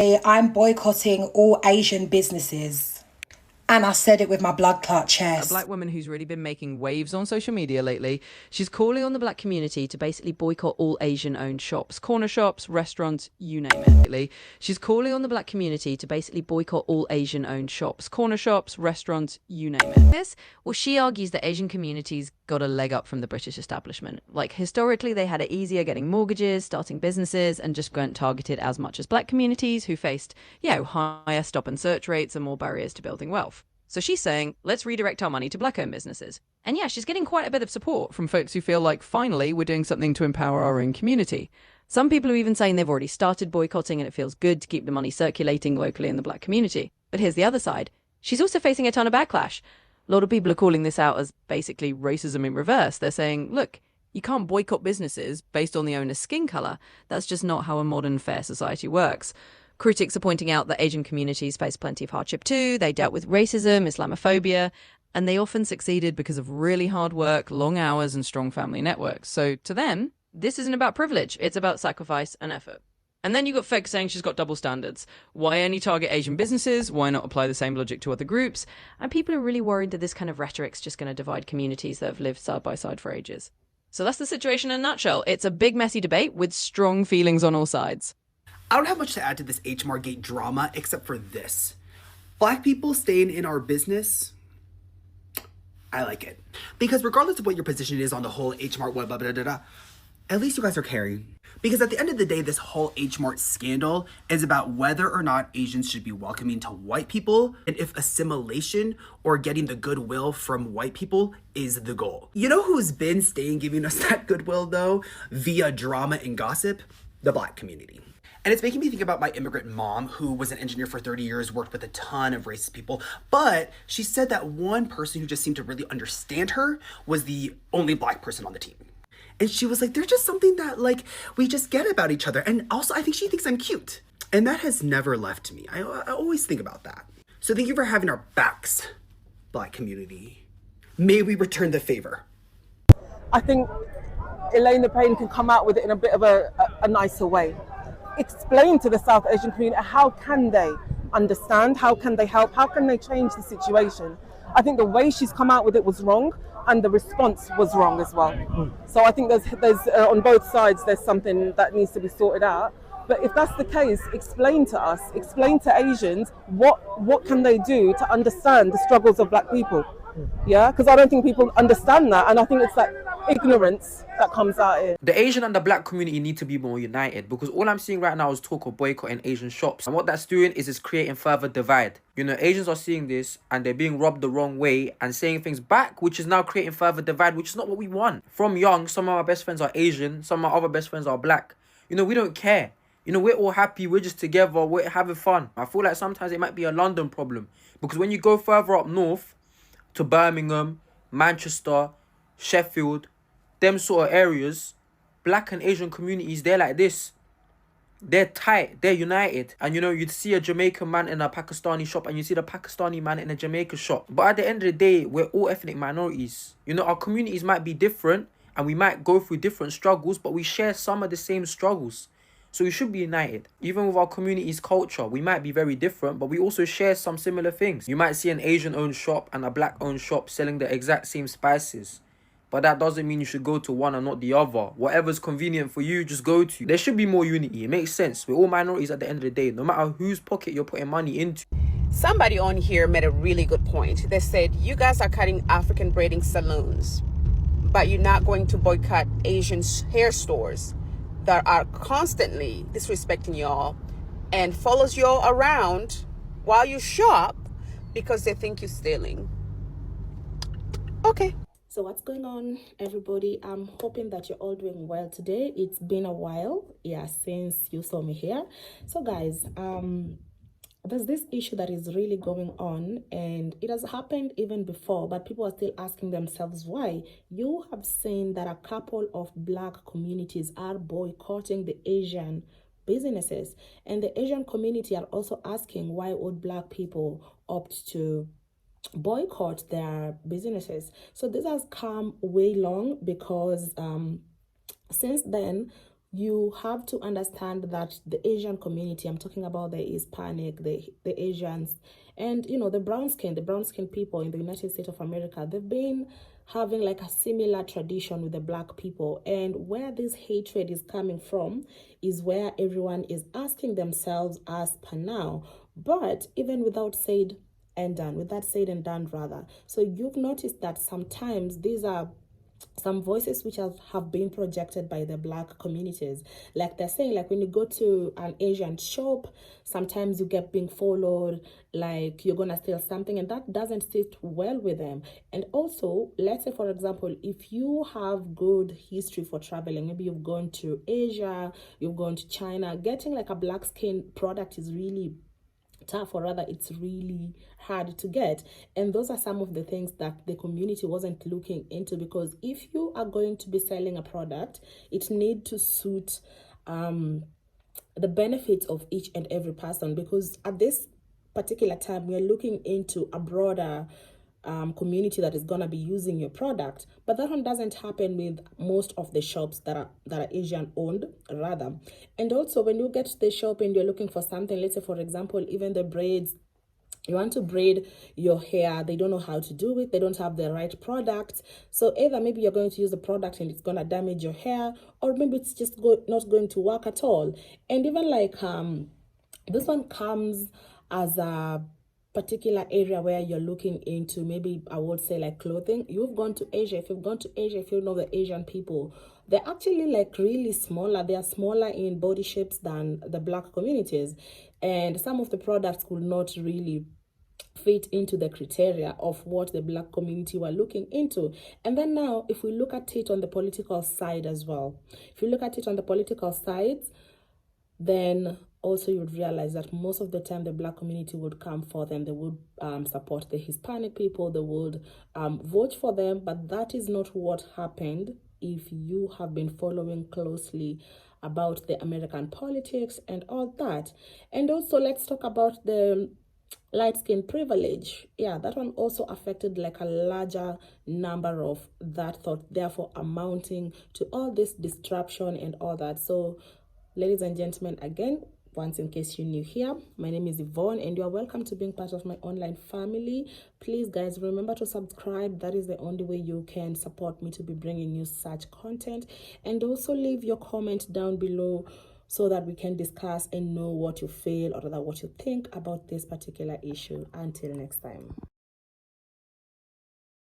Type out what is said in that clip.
I'm boycotting all Asian businesses. And I said it with my blood clot chest. A black woman who's really been making waves on social media lately. She's calling on the black community to basically boycott all Asian-owned shops, corner shops, restaurants, you name it. She's calling on the black community to basically boycott all Asian-owned shops, corner shops, restaurants, you name it. Well, she argues that Asian communities got a leg up from the British establishment. Like, historically, they had it easier getting mortgages, starting businesses, and just weren't targeted as much as black communities who faced, higher stop and search rates and more barriers to building wealth. So she's saying, let's redirect our money to black-owned businesses. And yeah, she's getting quite a bit of support from folks who feel like, finally, we're doing something to empower our own community. Some people are even saying they've already started boycotting and it feels good to keep the money circulating locally in the black community. But here's the other side. She's also facing a ton of backlash. A lot of people are calling this out as basically racism in reverse. They're saying, look, you can't boycott businesses based on the owner's skin color. That's just not how a modern, fair society works. Critics are pointing out that Asian communities face plenty of hardship too. They dealt with racism, Islamophobia, and they often succeeded because of really hard work, long hours, and strong family networks. So to them, this isn't about privilege. It's about sacrifice and effort. And then you've got folks saying she's got double standards. Why only target Asian businesses? Why not apply the same logic to other groups? And people are really worried that this kind of rhetoric's just going to divide communities that have lived side by side for ages. So that's the situation in a nutshell. It's a big, messy debate with strong feelings on all sides. I don't have much to add to this H Mart Gate drama except for this. Black people staying in our business, I like it. Because regardless of what your position is on the whole H Mart, blah, blah, blah, blah, blah, at least you guys are caring. Because at the end of the day, this whole H Mart scandal is about whether or not Asians should be welcoming to white people and if assimilation or getting the goodwill from white people is the goal. You know who's been staying giving us that goodwill though, via drama and gossip? The black community. And it's making me think about my immigrant mom, who was an engineer for 30 years, worked with a ton of racist people. But she said that one person who just seemed to really understand her was the only black person on the team. And she was like, there's just something that like we just get about each other. And also I think she thinks I'm cute. And that has never left me. I always think about that. So thank you for having our backs, black community. May we return the favor. I think Elaine Payne can come out with it in a bit of a nicer way. Explain to the South Asian community, how can they understand, how can they help, how can they change the situation. I think the way she's come out with it was wrong and the response was wrong as well. So I think there's on both sides there's something that needs to be sorted out. But if that's the case, explain to us, explain to Asians what can they do to understand the struggles of black people. Yeah, because I don't think people understand that, and I think it's that ignorance that comes out here. The Asian and the black community need to be more united, because all I'm seeing right now is talk of boycotting Asian shops, and what that's doing is it's creating further divide. You know, Asians are seeing this and they're being robbed the wrong way and saying things back, which is now creating further divide, which is not what we want. From young, some of our best friends are Asian, some of our other best friends are black. You know, we don't care. You know, we're all happy, we're just together, we're having fun. I feel like sometimes it might be a London problem, because when you go further up north to Birmingham, Manchester, Sheffield, them sort of areas, black and Asian communities, they're like this. They're tight, they're united. And you know, you'd see a Jamaican man in a Pakistani shop and you see the Pakistani man in a Jamaican shop. But at the end of the day, we're all ethnic minorities. You know, our communities might be different and we might go through different struggles, but we share some of the same struggles. So we should be united. Even with our community's culture, we might be very different, but we also share some similar things. You might see an Asian-owned shop and a black-owned shop selling the exact same spices. But that doesn't mean you should go to one and not the other. Whatever's convenient for you, just go to. There should be more unity. It makes sense. We're all minorities at the end of the day, no matter whose pocket you're putting money into. Somebody on here made a really good point. They said, you guys are cutting African braiding salons, but you're not going to boycott Asian hair stores that are constantly disrespecting y'all and follows y'all around while you shop because they think you're stealing. Okay. So what's going on, everybody? I'm hoping that you're all doing well today. It's been a while, since you saw me here. So guys, there's this issue that is really going on, and it has happened even before, but people are still asking themselves why. You have seen that a couple of black communities are boycotting the Asian businesses, and the Asian community are also asking why would black people opt to boycott their businesses. So this has come way long because since then you have to understand that the Asian community, I'm talking about the Hispanic, the Asians, and the brown skin people in the United States of America, they've been having like a similar tradition with the black people. And where this hatred is coming from is where everyone is asking themselves as per now, but even without said and done, with that said and done rather. So you've noticed that sometimes these are some voices which have been projected by the black communities. Like they're saying, like when you go to an Asian shop, sometimes you get being followed, like you're gonna steal something, and that doesn't sit well with them. And also, let's say for example, if you have good history for traveling, maybe you've gone to Asia, you've gone to China, getting like a black skin product is really tough, or rather it's really hard to get. And those are some of the things that the community wasn't looking into, because if you are going to be selling a product, it need to suit the benefits of each and every person, because at this particular time we're looking into a broader community that is going to be using your product. But that one doesn't happen with most of the shops that are Asian owned rather. And also when you get to the shop and you're looking for something, let's say for example, even the braids, you want to braid your hair, they don't know how to do it, they don't have the right product. So either maybe you're going to use the product and it's going to damage your hair, or maybe it's just not going to work at all. And even like this one comes as a particular area where you're looking into, maybe I would say like clothing. You've gone to Asia. If you've gone to Asia, if you know the Asian people, they're actually like really smaller. They are smaller in body shapes than the black communities, and some of the products could not really fit into the criteria of what the black community were looking into. And then now, if we look at it on the political side as well, if you look at it on the political side, then also you would realize that most of the time the black community would come for them. They would support the Hispanic people. They would vote for them. But that is not what happened if you have been following closely about the American politics and all that. And also let's talk about the light skin privilege. Yeah, that one also affected like a larger number of that thought, therefore amounting to all this disruption and all that. So ladies and gentlemen, again, once in case you're new here, my name is Yvonne and you are welcome to being part of my online family. Please guys, remember to subscribe. That is the only way you can support me to be bringing you such content. And also leave your comment down below so that we can discuss and know what you feel, or rather what you think about this particular issue. Until next time.